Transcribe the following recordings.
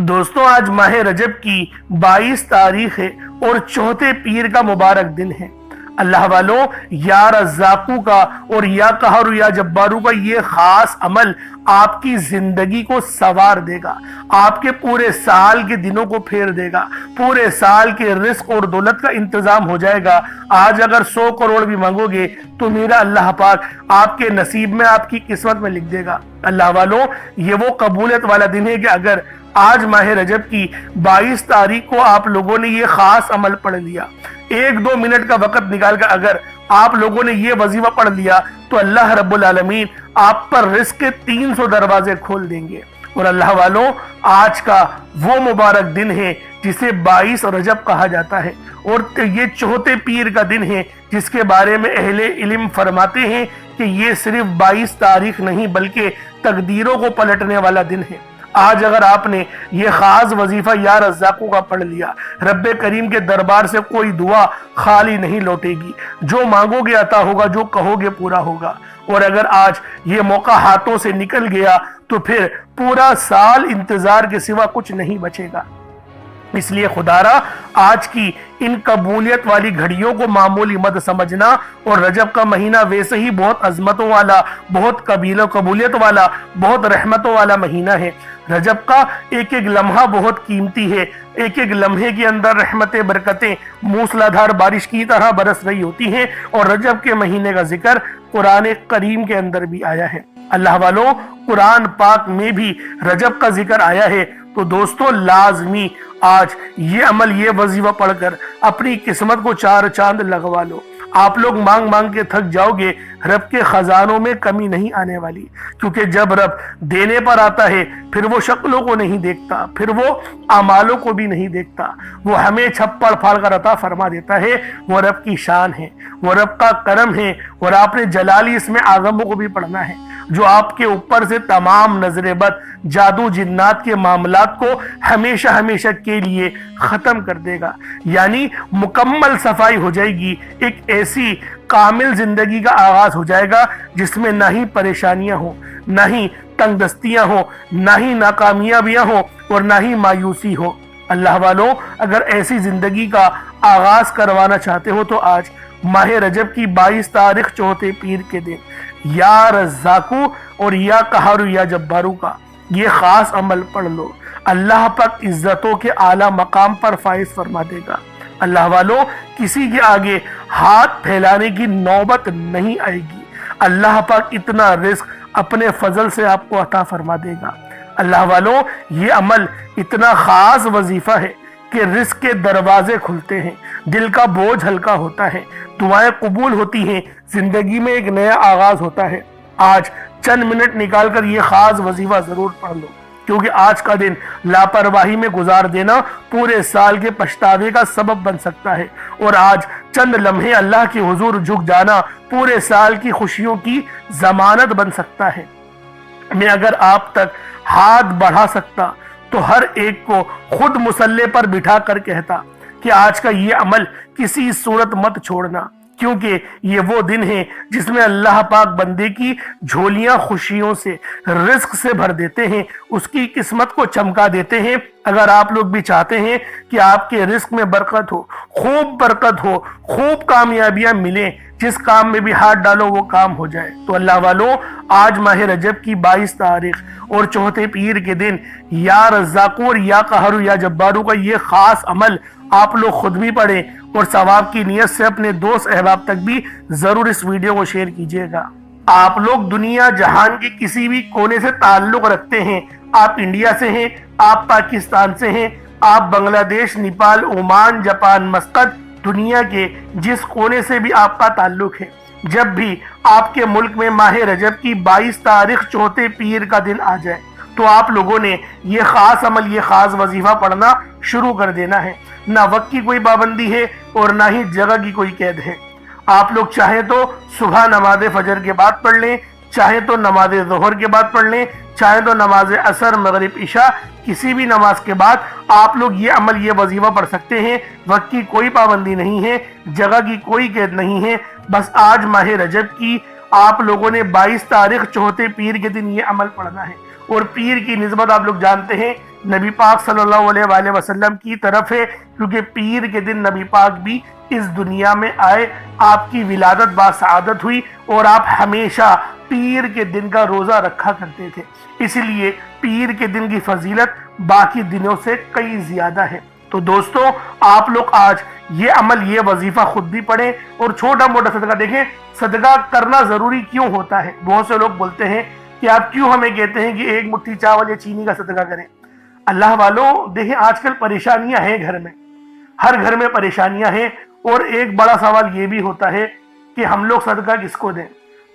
دوستوں آج ماہ رجب کی 22 تاریخ ہے اور چوتھے پیر کا مبارک دن ہے۔ اللہ والوں، یا رزاقو کا اور یا قہر یا جبارو کا یہ خاص عمل آپ کی زندگی کو سنوار دے گا، آپ کے پورے سال کے دنوں کو پھیر دے گا، پورے سال کے رزق اور دولت کا انتظام ہو جائے گا۔ آج اگر 100 کروڑ بھی مانگو گے تو میرا اللہ پاک آپ کے نصیب میں، آپ کی قسمت میں لکھ دے گا۔ اللہ والوں، یہ وہ قبولیت والا دن ہے کہ اگر آج ماہ رجب کی 22 تاریخ کو آپ لوگوں نے یہ خاص عمل پڑھ لیا، 1-2 منٹ کا وقت نکال کر اگر آپ لوگوں نے یہ وظیفہ پڑھ لیا تو اللہ رب العالمین آپ پر رزق کے 300 دروازے کھول دیں گے۔ اور اللہ والوں، آج کا وہ مبارک دن ہے جسے 22 رجب کہا جاتا ہے، اور یہ چوتھے پیر کا دن ہے جس کے بارے میں اہل علم فرماتے ہیں کہ یہ صرف 22 تاریخ نہیں بلکہ تقدیروں کو پلٹنے والا دن ہے۔ آج اگر آپ نے یہ خاص وظیفہ یا رزاقو کا پڑھ لیا، رب کریم کے دربار سے کوئی دعا خالی نہیں لوٹے گی، جو مانگو گے عطا ہوگا، جو کہو گے پورا ہوگا۔ اور اگر آج یہ موقع ہاتھوں سے نکل گیا تو پھر پورا سال انتظار کے سوا کچھ نہیں بچے گا۔ اس لیے خدارا آج کی ان قبولیت والی گھڑیوں کو معمولی مت سمجھنا، اور رجب کا مہینہ ویسے ہی بہت عظمتوں والا، بہت قبولیت والا، بہت رحمتوں والا مہینہ ہے۔ رجب کا ایک ایک لمحہ بہت قیمتی ہے، ایک ایک لمحے کے اندر رحمتیں، برکتیں موسلادھار بارش کی طرح برس رہی ہوتی ہیں، اور رجب کے مہینے کا ذکر قرآن کریم کے اندر بھی آیا ہے۔ اللہ والوں، قرآن پاک میں بھی رجب کا ذکر آیا ہے، تو دوستوں لازمی آج یہ عمل، یہ وظیفہ پڑھ کر اپنی قسمت کو 4 چاند لگوا لو۔ آپ لوگ مانگ مانگ کے تھک جاؤ گے، رب کے خزانوں میں کمی نہیں آنے والی، کیونکہ جب رب دینے پر آتا ہے پھر وہ شکلوں کو نہیں دیکھتا، پھر وہ اعمالوں کو بھی نہیں دیکھتا، وہ ہمیں چھپڑ پھاڑ کر عطا فرما دیتا ہے۔ وہ رب کی شان ہے، وہ رب کا کرم ہے، اور آپ نے جلالی اس میں آغموں کو بھی پڑھنا ہے، جو آپ کے اوپر سے تمام نظر بد، جادو جنات کے معاملات کو ہمیشہ ہمیشہ کے لیے ختم کر دے گا، یعنی مکمل صفائی ہو جائے گی۔ ایک ایسی کامل زندگی کا آغاز ہو جائے گا جس میں نہ ہی پریشانیاں ہوں، نہ ہی تنگ دستیاں ہوں، نہ ہی ناکامیابیاں ہوں، اور نہ ہی مایوسی ہو۔ اللہ والوں، اگر ایسی زندگی کا آغاز کروانا چاہتے ہو تو آج ماہ رجب کی 22 تاریخ چوتھے پیر کے دن یا رزاقو اور یا قہر یا جبارو کا یہ خاص عمل پڑھ لو، اللہ پاک عزتوں کے اعلیٰ مقام پر فائز فرما دے گا۔ اللہ والوں، کسی کے آگے ہاتھ پھیلانے کی نوبت نہیں آئے گی، اللہ پاک اتنا رزق اپنے فضل سے آپ کو عطا فرما دے گا۔ اللہ والوں، یہ عمل اتنا خاص وظیفہ ہے کہ رزق کے دروازے کھلتے ہیں، دل کا بوجھ ہلکا ہوتا ہے، دعائیں قبول ہوتی ہیں، زندگی میں ایک نیا آغاز ہوتا ہے۔ آج چند منٹ نکال کر یہ خاص وظیفہ ضرور پڑھ لو، کیونکہ آج کا دن لاپرواہی میں گزار دینا پورے سال کے پچھتاوے کا سبب بن سکتا ہے، اور آج چند لمحے اللہ کے حضور جھک جانا پورے سال کی خوشیوں کی ضمانت بن سکتا ہے۔ میں اگر آپ تک ہاتھ بڑھا سکتا تو ہر ایک کو خود مصلے پر بٹھا کر کہتا کہ آج کا یہ عمل کسی صورت مت چھوڑنا، کیونکہ یہ وہ دن ہے جس میں اللہ پاک بندے کی جھولیاں خوشیوں سے، رزق سے بھر دیتے ہیں، اس کی قسمت کو چمکا دیتے ہیں۔ اگر آپ لوگ بھی چاہتے ہیں کہ آپ کے رزق میں برکت ہو، خوب برکت ہو، خوب کامیابیاں ملیں، جس کام میں بھی ہاتھ ڈالو وہ کام ہو جائے، تو اللہ والوں، آج ماہ رجب کی 22 تاریخ اور چوتھے پیر کے دن یا رزاقو اور یا قہر یا جبارو کا یہ خاص عمل آپ لوگ خود بھی پڑھیں، اور ثواب کی نیت سے اپنے دوست احباب تک بھی ضرور اس ویڈیو کو شیئر کیجیے گا۔ آپ لوگ دنیا جہان کے کسی بھی کونے سے تعلق رکھتے ہیں، آپ انڈیا سے ہیں، آپ پاکستان سے ہیں، آپ بنگلہ دیش، نیپال، عمان، جاپان، مسقط، دنیا کے جس کونے سے بھی آپ کا تعلق ہے، جب بھی آپ کے ملک میں ماہ رجب کی 22 تاریخ چوتھے پیر کا دن آ جائے تو آپ لوگوں نے یہ خاص عمل، یہ خاص وظیفہ پڑھنا شروع کر دینا ہے۔ نہ وقت کی کوئی پابندی ہے اور نہ ہی جگہ کی کوئی قید ہے۔ آپ لوگ چاہیں تو صبح نماز فجر کے بعد پڑھ لیں، چاہیں تو نماز ظہر کے بعد پڑھ لیں، چاہیں تو نماز عصر، مغرب، عشاء، کسی بھی نماز کے بعد آپ لوگ یہ عمل، یہ وظیفہ پڑھ سکتے ہیں۔ وقت کی کوئی پابندی نہیں ہے، جگہ کی کوئی قید نہیں ہے، بس آج ماہ رجب کی آپ لوگوں نے 22 تاریخ چوتھے پیر کے دن یہ عمل پڑھنا ہے، اور پیر کی نسبت آپ لوگ جانتے ہیں نبی پاک صلی اللہ علیہ وآلہ وسلم کی طرف ہے، کیونکہ پیر کے دن نبی پاک بھی اس دنیا میں آئے، آپ کی ولادت باسعادت ہوئی اور آپ ہمیشہ پیر کے دن کا روزہ رکھا کرتے تھے، اسی لیے پیر کے دن کی فضیلت باقی دنوں سے کئی زیادہ ہے۔ تو دوستو آپ لوگ آج یہ عمل، یہ وظیفہ خود بھی پڑھیں اور چھوٹا موٹا صدقہ دیکھیں۔ صدقہ کرنا ضروری کیوں ہوتا ہے؟ بہت سے لوگ بولتے ہیں کہ آپ کیوں ہمیں کہتے ہیں کہ ایک مٹھی چاول یا چینی کا صدقہ کریں؟ اللہ والوں دیکھیں، آج کل پریشانیاں ہیں گھر میں، ہر گھر میں پریشانیاں ہیں، اور ایک بڑا سوال یہ بھی ہوتا ہے کہ ہم لوگ صدقہ کس کو دیں؟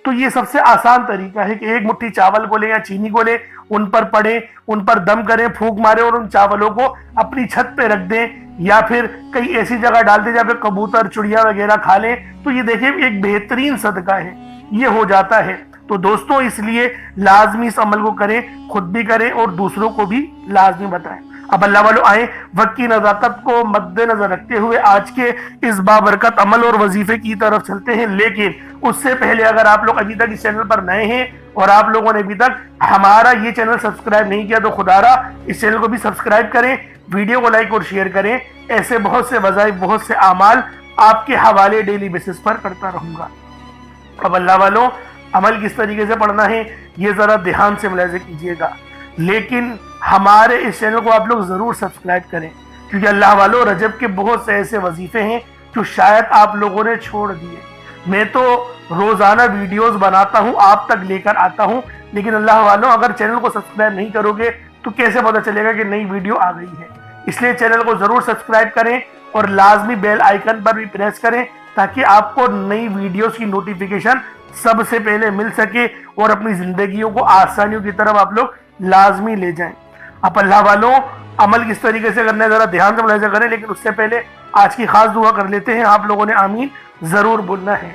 تو یہ سب سے آسان طریقہ ہے کہ ایک مٹھی چاول کو لیں یا چینی کو لیں، ان پر پڑیں، ان پر دم کریں، پھونک ماریں اور ان چاولوں کو اپنی چھت پہ رکھ دیں، یا پھر کئی ایسی جگہ ڈال دیں جہاں پہ کبوتر چڑیا وغیرہ کھا لیں۔ تو یہ دیکھیں ایک بہترین صدقہ ہے، یہ ہو جاتا ہے۔ تو دوستوں اس لیے لازمی اس عمل کو کریں، خود بھی کریں اور دوسروں کو بھی لازمی بتائیں۔ اب اللہ والوں آئیں وقت کی نزاکت کو مد نظر رکھتے ہوئے آج کے اس بابرکت عمل اور وظیفے کی طرف چلتے ہیں، لیکن اس سے پہلے اگر آپ لوگ ابھی تک اس چینل پر نئے ہیں اور آپ لوگوں نے ابھی تک ہمارا یہ چینل سبسکرائب نہیں کیا تو خدا را اس چینل کو بھی سبسکرائب کریں، ویڈیو کو لائک اور شیئر کریں۔ ایسے بہت سے وظائف، بہت سے اعمال آپ کے حوالے ڈیلی بیسس پر کرتا رہوں گا۔ اب اللہ والوں عمل کس طریقے سے پڑھنا ہے یہ ذرا دھیان سے ملاحظہ کیجئے گا، لیکن ہمارے اس چینل کو آپ لوگ ضرور سبسکرائب کریں، کیونکہ اللہ والوں رجب کے بہت سے ایسے وظیفے ہیں جو شاید آپ لوگوں نے چھوڑ دیے۔ میں تو روزانہ ویڈیوز بناتا ہوں، آپ تک لے کر آتا ہوں، لیکن اللہ والوں اگر چینل کو سبسکرائب نہیں کرو گے تو کیسے پتہ چلے گا کہ نئی ویڈیو آ گئی ہے؟ اس لیے چینل کو ضرور سبسکرائب کریں اور لازمی بیل آئیکن پر بھی پریس کریں تاکہ آپ کو نئی ویڈیوز کی نوٹیفیکیشن سب سے پہلے مل سکے اور اپنی زندگیوں کو آسانیوں کی طرف آپ لوگ لازمی لے جائیں۔ اب اللہ والوں عمل کس طریقے سے کرنا ہے ذرا دھیان سے ملاحظہ کریں، لیکن اس سے پہلے آج کی خاص دعا کر لیتے ہیں۔ آپ لوگوں نے آمین ضرور بولنا ہے۔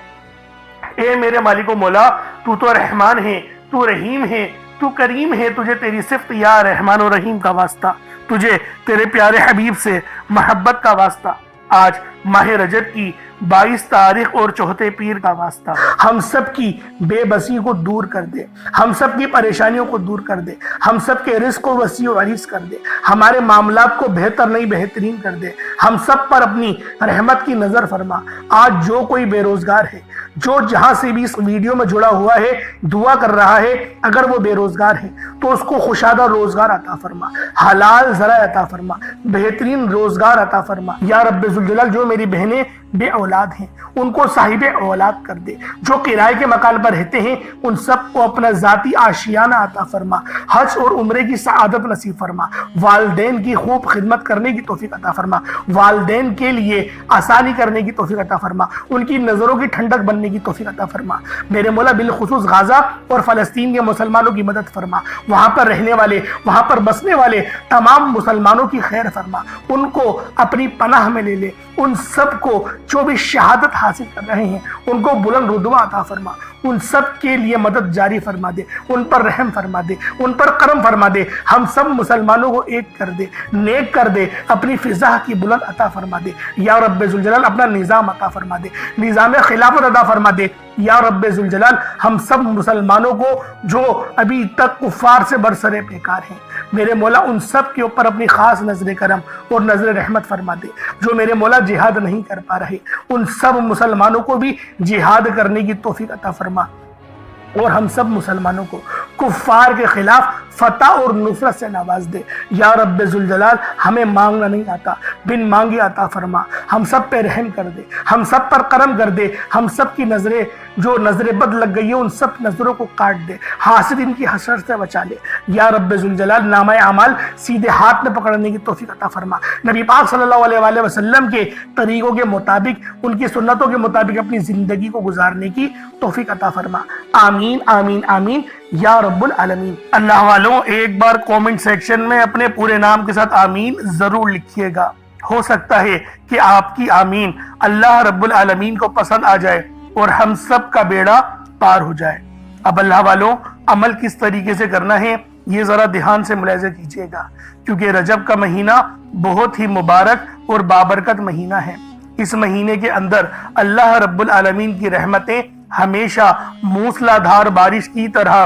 اے میرے مالک و مولا، تو تو رحمان ہے، تو رحیم ہے، تو کریم ہے، تجھے تیری صفت یا رحمان و رحیم کا واسطہ، تجھے تیرے پیارے حبیب سے محبت کا واسطہ، آج ماہ رجب کی 22 تاریخ اور چوتھے پیر کا واسطہ ہم سب کی بے بسی کو دور کر دے، ہم سب کی پریشانیوں کو دور کر دے، ہم سب کے رزق کو وسیع و عریض کر دے، ہمارے معاملات کو بہتر نہیں بہترین کر دے، ہم سب پر اپنی رحمت کی نظر فرما۔ آج جو کوئی بے روزگار ہے، جو جہاں سے بھی اس ویڈیو میں جڑا ہوا ہے دعا کر رہا ہے، اگر وہ بے روزگار ہے تو اس کو خوشادہ روزگار عطا فرما، حلال ذرائع عطا فرما، بہترین روزگار عطا فرما۔ یا رب ذوالجلال جو میری بہنیں بے اولاد ہیں ان کو صاحب اولاد کر دے، جو کرائے کے مکان پر رہتے ہیں ان سب کو اپنا ذاتی آشیانہ عطا فرما، حج اور عمرے کی سعادت نصیب فرما، والدین کی خوب خدمت کرنے کی توفیق عطا فرما، والدین کے لیے آسانی کرنے کی توفیق عطا فرما، ان کی نظروں کی ٹھنڈک بننے کی توفیق عطا فرما۔ میرے مولا بالخصوص غزہ اور فلسطین کے مسلمانوں کی مدد فرما، وہاں پر رہنے والے، وہاں پر بسنے والے تمام مسلمانوں کی خیر فرما، ان کو اپنی پناہ میں لے لے، ان سب کو جو بھی شہادت حاصل کر رہے ہیں ان کو بلند رتبہ عطا فرما، ان سب کے لیے مدد جاری فرما دے، ان پر رحم فرما دے، ان پر کرم فرما دے، ہم سب مسلمانوں کو ایک کر دے، نیک کر دے، اپنی فضا کی بلند عطا فرما دے۔ یا رب ذوالجلال اپنا نظام عطا فرما دے، نظام خلافت عطا فرما دے۔ یا رب ذوالجلال ہم سب مسلمانوں کو جو ابھی تک کفار سے برسرے پیکار ہیں، میرے مولا ان سب کے اوپر اپنی خاص نظر کرم اور نظر رحمت فرما دے۔ جو میرے مولا جہاد نہیں کر پا رہے ان سب مسلمانوں کو بھی جہاد کرنے کی توفیق عطا فرما، اور ہم سب مسلمانوں کو کفار کے خلاف فتح اور نصرت سے نواز دے۔ یا رب ذوالجلال ہمیں مانگنا نہیں آتا، بن مانگے عطا فرما، ہم سب پہ رحم کر دے، ہم سب پر کرم کر دے، ہم سب کی نظریں جو نظر بد لگ گئی ہے ان سب نظروں کو کاٹ دے، حاسدین کی حسرت سے بچا لے۔ یا رب ذوالجلال نامہ اعمال سیدھے ہاتھ میں پکڑنے کی توفیق عطا فرما، نبی پاک صلی اللہ علیہ وآلہ وسلم کے طریقوں کے مطابق، ان کی سنتوں کے مطابق اپنی زندگی کو گزارنے کی توفیق عطا فرما۔ آمین آمین آمین یا رب العالمین۔ اللہ والوں ایک بار کومنٹ سیکشن میں اپنے پورے نام کے ساتھ آمین ضرور لکھیے گا، ہو سکتا ہے کہ آپ کی آمین اللہ رب العالمین کو پسند آ جائے اور ہم سب کا بیڑا پار ہو جائے۔ اب اللہ والوں عمل کس طریقے سے کرنا ہے یہ ذرا دھیان سے ملاحظہ کیجیے گا، کیونکہ رجب کا مہینہ بہت ہی مبارک اور بابرکت مہینہ ہے۔ اس مہینے کے اندر اللہ رب العالمین کی رحمتیں ہمیشہ موسلا دھار بارش کی طرح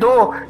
2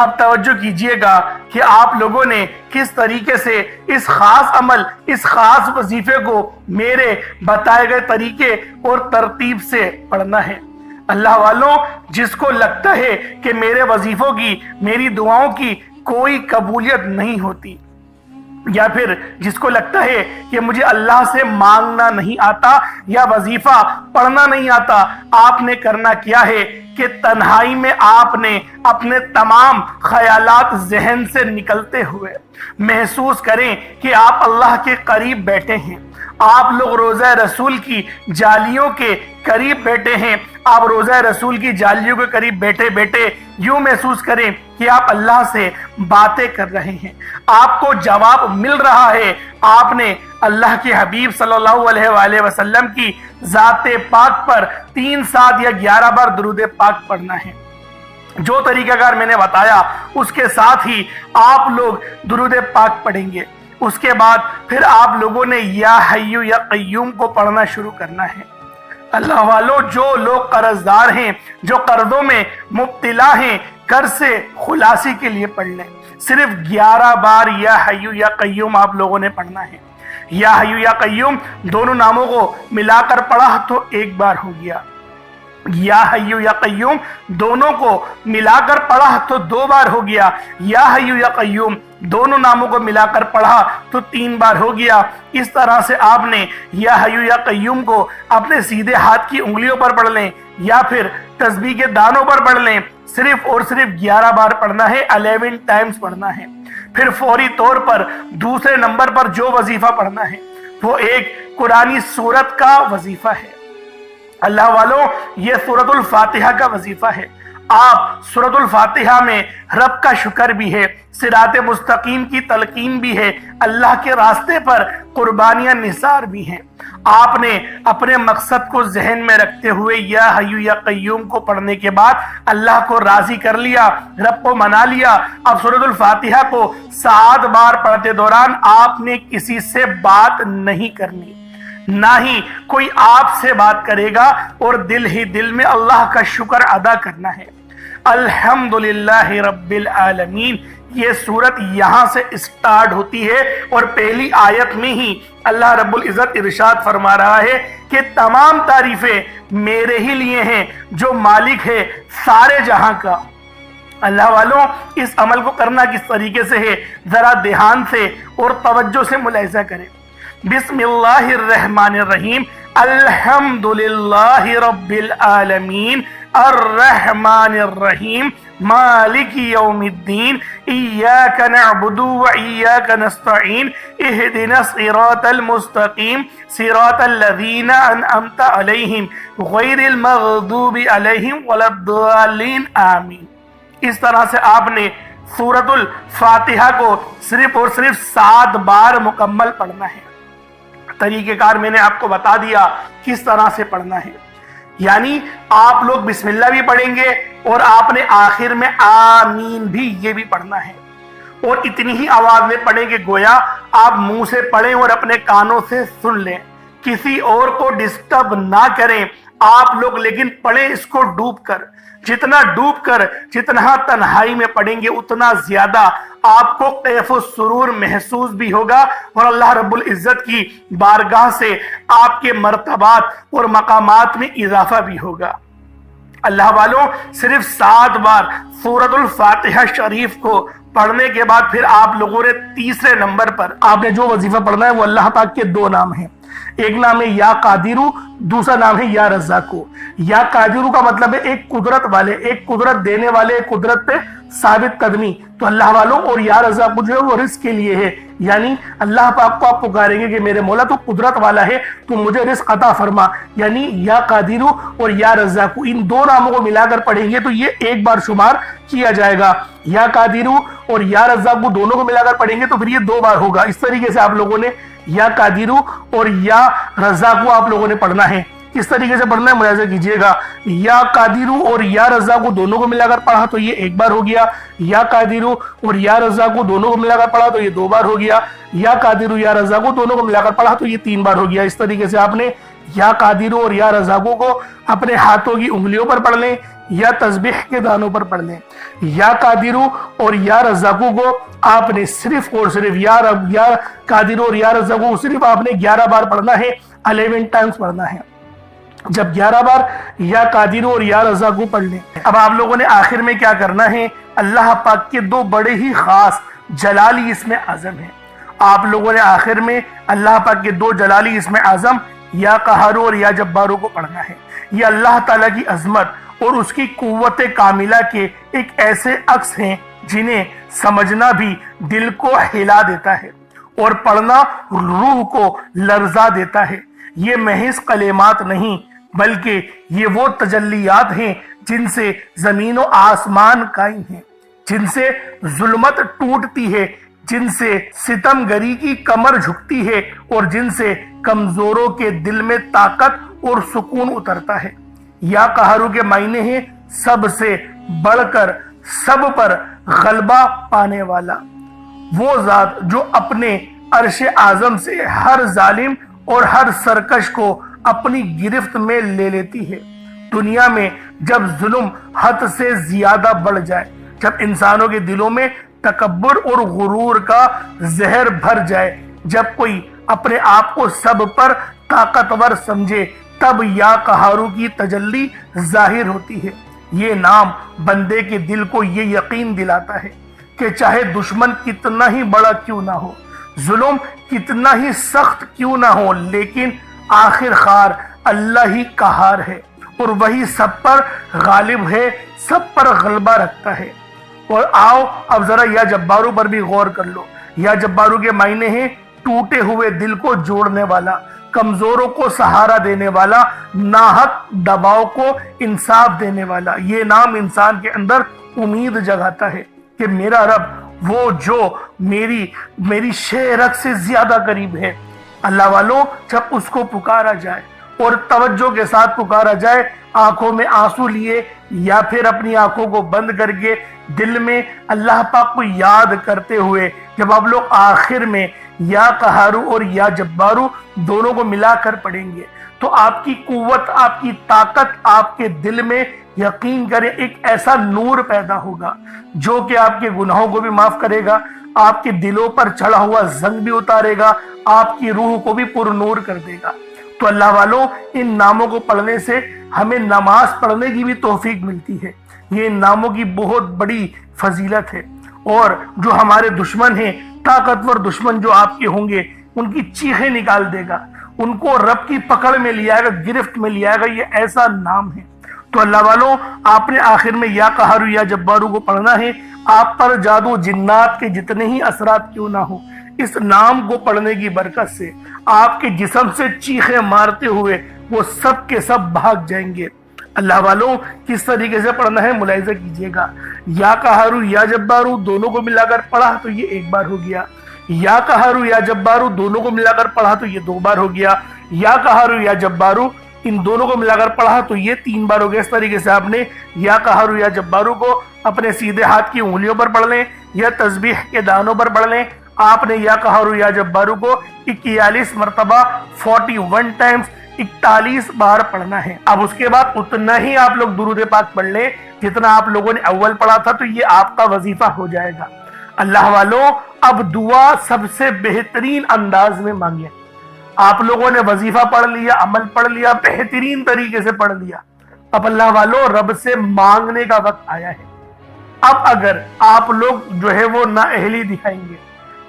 اب توجہ کیجئے گا کہ آپ لوگوں نے کس طریقے سے اس خاص عمل، اس خاص وظیفے کو میرے بتائے گئے طریقے اور ترتیب سے پڑھنا ہے۔ اللہ والوں، جس کو لگتا ہے کہ میرے وظیفوں کی، میری دعاؤں کی کوئی قبولیت نہیں ہوتی، یا پھر جس کو لگتا ہے کہ مجھے اللہ سے مانگنا نہیں آتا یا وظیفہ پڑھنا نہیں آتا، آپ نے کرنا کیا ہے کہ تنہائی میں آپ نے اپنے تمام خیالات ذہن سے نکلتے ہوئے محسوس کریں کہ آپ اللہ کے قریب بیٹھے ہیں، آپ لوگ روضہ رسول کی جالیوں کے قریب بیٹھے ہیں، آپ روضہ رسول کی جالیوں کے قریب بیٹھے بیٹھے یوں محسوس کریں کہ آپ اللہ سے باتیں کر رہے ہیں، آپ کو جواب مل رہا ہے۔ آپ نے اللہ کے حبیب صلی اللہ علیہ وآلہ وسلم کی ذات پاک پر 3 7 یا 11 بار درود پاک پڑھنا ہے۔ جو طریقہ کار میں نے بتایا اس کے ساتھ ہی آپ لوگ درود پاک پڑھیں گے۔ اس کے بعد پھر آپ لوگوں نے یا حی یا قیوم کو پڑھنا شروع کرنا ہے۔ اللہ والوں، جو لوگ قرض دار ہیں، جو قرضوں میں مبتلا ہیں، قرض سے خلاصی کے لیے پڑھ لیں۔ صرف 11 بار یا حی یا قیوم آپ لوگوں نے پڑھنا ہے۔ یا حی یا قیوم دونوں ناموں کو ملا کر پڑھا تو 1 بار ہو گیا، یا حی یا قیوم دونوں کو ملا کر پڑھا تو 2 بار ہو گیا، یا حی یا قیوم دونوں ناموں کو ملا کر پڑھا تو 3 بار ہو گیا۔ اس طرح سے آپ نے یا حی یا قیوم کو اپنے سیدھے ہاتھ کی انگلیوں پر پڑھ لیں یا پھر تسبیح کے دانوں پر پڑھ لیں، صرف اور صرف 11 بار پڑھنا ہے، 11 ٹائمز پڑھنا ہے۔ پھر فوری طور پر دوسرے نمبر پر جو وظیفہ پڑھنا ہے وہ ایک قرآنی سورت کا وظیفہ ہے۔ اللہ والوں، یہ سورۃ الفاتحہ کا وظیفہ ہے۔ آپ سورۃ الفاتحہ میں رب کا شکر بھی ہے، صراط مستقیم کی تلقین بھی ہے، اللہ کے راستے پر قربانیاں نثار بھی ہیں۔ آپ نے اپنے مقصد کو ذہن میں رکھتے ہوئے یا حی یا قیوم کو پڑھنے کے بعد اللہ کو راضی کر لیا، رب کو منا لیا۔ اب سورۃ الفاتحہ کو 7 بار پڑھتے دوران آپ نے کسی سے بات نہیں کرنی، نہ ہی کوئی آپ سے بات کرے گا، اور دل ہی دل میں اللہ کا شکر ادا کرنا ہے۔ الحمدللہ رب العالمین، یہ سورت یہاں سے اسٹارٹ ہوتی ہے، اور پہلی آیت میں ہی اللہ رب العزت ارشاد فرما رہا ہے کہ تمام تعریفیں میرے ہی لیے ہیں جو مالک ہے سارے جہاں کا۔ اللہ والوں، اس عمل کو کرنا کس طریقے سے ہے ذرا دھیان سے اور توجہ سے ملاحظہ کریں۔ بسم اللہ الرحمن الرحیم، الحمدللہ رب العالمین الرحمن الرحیم مالک یوم الدین ایاک نعبد و ایاک نستعین اہدنا الصراط المستقیم صراط الذین انعمت علیہم غیر المغضوب علیہم ولا الضالین آمین۔ اس طرح سے آپ نے سورۃ الفاتحہ کو صرف اور صرف 7 بار مکمل پڑھنا ہے۔ طریقہ کار میں نے آپ کو بتا دیا کس طرح سے پڑھنا ہے، یعنی آپ لوگ بسم اللہ بھی پڑھیں گے اور آپ نے آخر میں آمین بھی یہ بھی پڑھنا ہے، اور اتنی ہی آواز میں پڑھیں کہ گویا آپ منہ سے پڑھیں اور اپنے کانوں سے سن لیں، کسی اور کو ڈسٹرب نہ کریں آپ لوگ، لیکن پڑھیں اس کو ڈوب کر۔ جتنا ڈوب کر، جتنا تنہائی میں پڑھیں گے اتنا زیادہ آپ کو کیف و سرور محسوس بھی ہوگا، اور اللہ رب العزت کی بارگاہ سے آپ کے مرتبات اور مقامات میں اضافہ بھی ہوگا۔ اللہ والوں، صرف 7 بار سورۃ الفاتحہ شریف کو پڑھنے کے بعد پھر آپ لوگوں نے تیسرے نمبر پر آپ نے جو وظیفہ پڑھنا ہے وہ اللہ پاک کے 2 نام ہیں، ایک نام ہے یا قادرو، دوسرا نام ہے یا رزاقو۔ یا قادرو کا مطلب ہے ایک قدرت والے، ایک قدرت دینے والے، ایک قدرت پہ ثابت قدمی۔ تو اللہ والوں، اور یا رزاقو جو ہے وہ رزق کے لیے ہے، یعنی اللہ پاک کو آپ پکاریں گے کہ میرے مولا تو قدرت والا ہے، تو مجھے رزق عطا فرما، یعنی یا قادرو اور یا رزاقو ان 2 ناموں کو ملا کر پڑھیں گے تو یہ 1 بار شمار کیا جائے گا۔ یا قادرو اور یا رزاقو دونوں کو ملا کر پڑھیں گے تو پھر یہ 2 بار ہوگا۔ اس طریقے سے آپ لوگوں نے یا قادرو اور یا رزاقو آپ لوگوں نے پڑھنا ہے۔ کس طریقے سے پڑھنا ہے ملاحظہ کیجئے گا، یا قادرو اور یا رزاقو دونوں کو ملا کر پڑھا تو یہ 1 بار ہو گیا، یا قادرو اور یا رزاقو دونوں کو ملا کر پڑھا تو یہ 2 بار ہو گیا، یا قادرو یا رزاقو دونوں کو ملا کر پڑھا تو یہ 3 بار ہو گیا۔ اس طریقے سے آپ نے یا قادرو اور یا رزاقو کو اپنے ہاتھوں کی انگلیوں پر پڑھ لیں، یا تسبیح کے دانوں پر پڑھ لیں۔ یا قادرو اور یا رزاقو کو آپ نے صرف اور صرف یا قادرو اور یا رزاقو صرف آپ نے 11 بار پڑھنا ہے، 11 ٹائمز پڑھنا ہے۔ جب 11 بار یا قادرو اور یا رزاقو پڑھ لیں، اب آپ لوگوں نے آخر میں کیا کرنا ہے، اللہ پاک کے 2 بڑے ہی خاص جلالی اسم اعظم ہیں۔ آپ لوگوں نے آخر میں اللہ پاک کے 2 جلالی اسم اعظم یا قہارو اور یا جبارو کو پڑھنا ہے۔ یہ اللہ تعالیٰ کی عظمت اور اس کی قوت کاملہ کے ایک ایسے عکس ہیں جنہیں سمجھنا بھی دل کو ہلا دیتا ہے اور پڑھنا روح کو لرزا دیتا ہے۔ یہ محض کلمات نہیں بلکہ یہ وہ تجلیات ہیں جن سے زمین و آسمان قائم ہیں، جن سے ظلمت ٹوٹتی ہے، جن سے ستم گری کی کمر جھکتی ہے اور جن سے کمزوروں کے دل میں طاقت اور سکون اترتا ہے۔ یا قہرو کے معنی ہیں سب سے بڑھ کر سب پر غلبہ پانے والا، وہ ذات جو اپنے عرش اعظم سے ہر ظالم اور ہر سرکش کو اپنی گرفت میں لے لیتی ہے۔ دنیا میں جب ظلم حد سے زیادہ بڑھ جائے، جب انسانوں کے دلوں میں تکبر اور غرور کا زہر بھر جائے، جب کوئی اپنے آپ کو سب پر طاقتور سمجھے، تب یا قہارو کی تجلی ظاہر ہوتی ہے۔ یہ نام بندے کے دل کو یہ یقین دلاتا ہے کہ چاہے دشمن کتنا ہی بڑا کیوں نہ ہو، ظلم کتنا ہی سخت کیوں نہ ہو، لیکن آخر کار اللہ ہی قہار ہے اور وہی سب پر غالب ہے، سب پر غلبہ رکھتا ہے۔ اور آؤ اب ذرا یا جبارو پر بھی غور کر لو۔ یا جبارو کے معنی ہیں ٹوٹے ہوئے دل کو جوڑنے والا، کمزوروں کو سہارا دینے والا، ناحق دباؤ کو انصاف دینے والا۔ یہ نام انسان کے اندر امید جگاتا ہے کہ میرا رب وہ جو میری شہرت سے زیادہ قریب ہے۔ اللہ والوں، جب اس کو پکارا جائے اور توجہ کے ساتھ پکارا جائے، آنکھوں میں آنسو لیے یا پھر اپنی آنکھوں کو بند کر کے دل میں اللہ پاک کو یاد کرتے ہوئے، جب آپ لوگ آخر میں یا قہارو اور یا جبارو دونوں کو ملا کر پڑھیں گے تو آپ کی قوت، آپ کی طاقت، آپ کے دل میں یقین کریں ایک ایسا نور پیدا ہوگا جو کہ آپ کے گناہوں کو بھی معاف کرے گا، آپ کے دلوں پر چڑھا ہوا زنگ بھی اتارے گا، آپ کی روح کو بھی پر نور کر دے گا۔ تو اللہ والوں، ان ناموں کو پڑھنے سے ہمیں نماز پڑھنے کی بھی توفیق ملتی ہے۔ یہ ان ناموں کی بہت بڑی فضیلت ہے، اور جو ہمارے دشمن ہیں، طاقتور دشمن جو آپ کے ہوں گے، ان کی چیخیں نکال دے گا، ان کو رب کی پکڑ میں لے آئے گا، گرفت میں لے آئے گا۔ یہ ایسا نام ہے۔ تو اللہ والوں، آپ نے آخر میں یا قہارو یا جبارو کو پڑھنا ہے۔ آپ پر جادو جنات کے جتنے ہی اثرات کیوں نہ ہو، اس نام کو پڑھنے کی برکت سے آپ کے جسم سے چیخیں مارتے ہوئے وہ سب کے سب بھاگ جائیں گے۔ اللہ والوں، کس طریقے سے پڑھنا ہے ملاحظہ کیجئے گا۔ یا قہارو یا جبارو دونوں کو ملا کر پڑھا تو یہ 1 بار ہو گیا۔ یا قہارو یا جبارو دونوں کو ملا کر پڑھا تو یہ 2 بار ہو گیا۔ یا قہارو یا جبارو ان دونوں کو ملا کر پڑھا تو یہ 3 بار ہو گیا۔ اس طریقے سے آپ نے یا قہارو یا جبارو کو اپنے سیدھے ہاتھ کی انگلیوں پر پڑھ لیں یا تسبیح کے دانوں پر پڑھ لیں۔ آپ نے یا قہارو یا جبارو کو 41 مرتبہ 41 ٹائمز 41 بار پڑھنا ہے۔ اب اس کے بعد اتنا ہی آپ لوگ درود پاک پڑھ لیں جتنا آپ لوگوں نے اول پڑھا تھا، تو یہ آپ کا وظیفہ ہو جائے گا۔ اللہ والوں، اب دعا سب سے بہترین انداز میں مانگیں۔ آپ لوگوں نے وظیفہ پڑھ لیا، عمل پڑھ لیا، بہترین طریقے سے پڑھ لیا، اب اللہ والوں رب سے مانگنے کا وقت آیا ہے۔ اب اگر آپ لوگ جو ہے وہ نااہلی دکھائیں گے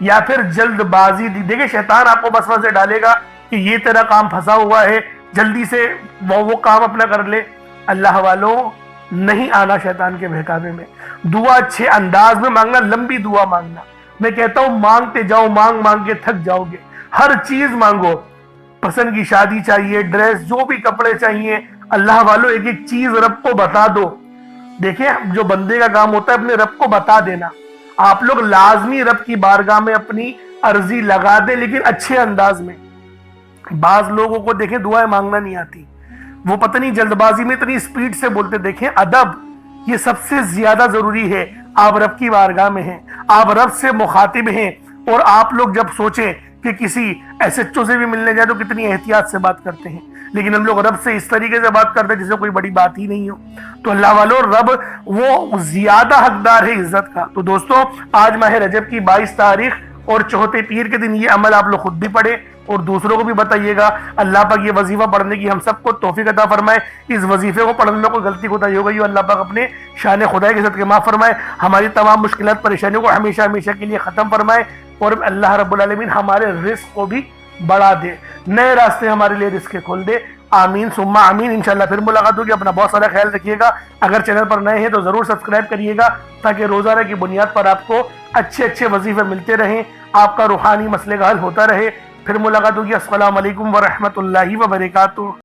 یا پھر جلد بازی دیکھیں، شیطان آپ کو وسوسے ڈالے گا کہ یہ تیرا کام پھنسا ہوا ہے، جلدی سے وہ کام اپنا کر لے۔ اللہ والوں، نہیں آنا شیطان کے بہکاوے میں۔ دعا اچھے انداز میں مانگنا، لمبی دعا مانگنا۔ میں کہتا ہوں مانگتے جاؤ، مانگ مانگ کے تھک جاؤ گے۔ ہر چیز مانگو، پسند کی شادی چاہیے، ڈریس، جو بھی کپڑے چاہیے، اللہ والوں ایک ایک چیز رب کو بتا دو۔ دیکھیں، جو بندے کا کام ہوتا ہے اپنے رب کو بتا دینا۔ آپ لوگ لازمی رب کی بارگاہ میں اپنی عرضی لگا دیں، لیکن اچھے انداز میں۔ بعض لوگوں کو دیکھیں دعائیں مانگنا نہیں آتی، وہ پتہ نہیں جلد بازی میں اتنی سپیڈ سے بولتے۔ دیکھیں ادب یہ سب سے زیادہ ضروری ہے۔ آپ رب کی بارگاہ میں ہیں، آپ رب سے مخاطب ہیں، اور آپ لوگ جب سوچیں کہ کسی ایس ایچ او سے بھی ملنے جائے تو کتنی احتیاط سے بات کرتے ہیں، لیکن ہم لوگ رب سے اس طریقے سے بات کرتے ہیں جیسے کوئی بڑی بات ہی نہیں ہو. تو اللہ والوں رب وہ زیادہ حقدار ہے عزت کا. تو دوستوں آج ماہ رجب کی 22 تاریخ اور چوتھے پیر کے دن یہ عمل آپ لوگ خود بھی پڑھیں اور دوسروں کو بھی بتائیے گا. اللہ پاک یہ وظیفہ پڑھنے کی ہم سب کو توفیق عطا فرمائے. اس وظیفے کو پڑھنے میں کوئی غلطی کوتاہی ہو گئی ہو اللہ پاک اپنے شان خدائی کے صدقے معاف فرمائے. ہماری تمام مشکلات پریشانیوں کو ہمیشہ ہمیشہ کے لیے ختم فرمائے اور اللہ رب العالمین ہمارے رزق کو بھی بڑھا دے, نئے راستے ہمارے لیے رزق کے کھول دے. آمین ثم آمین. انشاءاللہ پھر ملاقات ہوگی. اپنا بہت سارا خیال رکھیے گا. اگر چینل پر نئے ہیں تو ضرور سبسکرائب کریے گا تاکہ روزانہ کی بنیاد پر آپ کو اچھے وظیفے ملتے رہیں, آپ کا روحانی مسئلے کا حل ہوتا رہے. پھر ملاقات ہوگی. السلام علیکم ورحمۃ اللہ وبرکاتہ.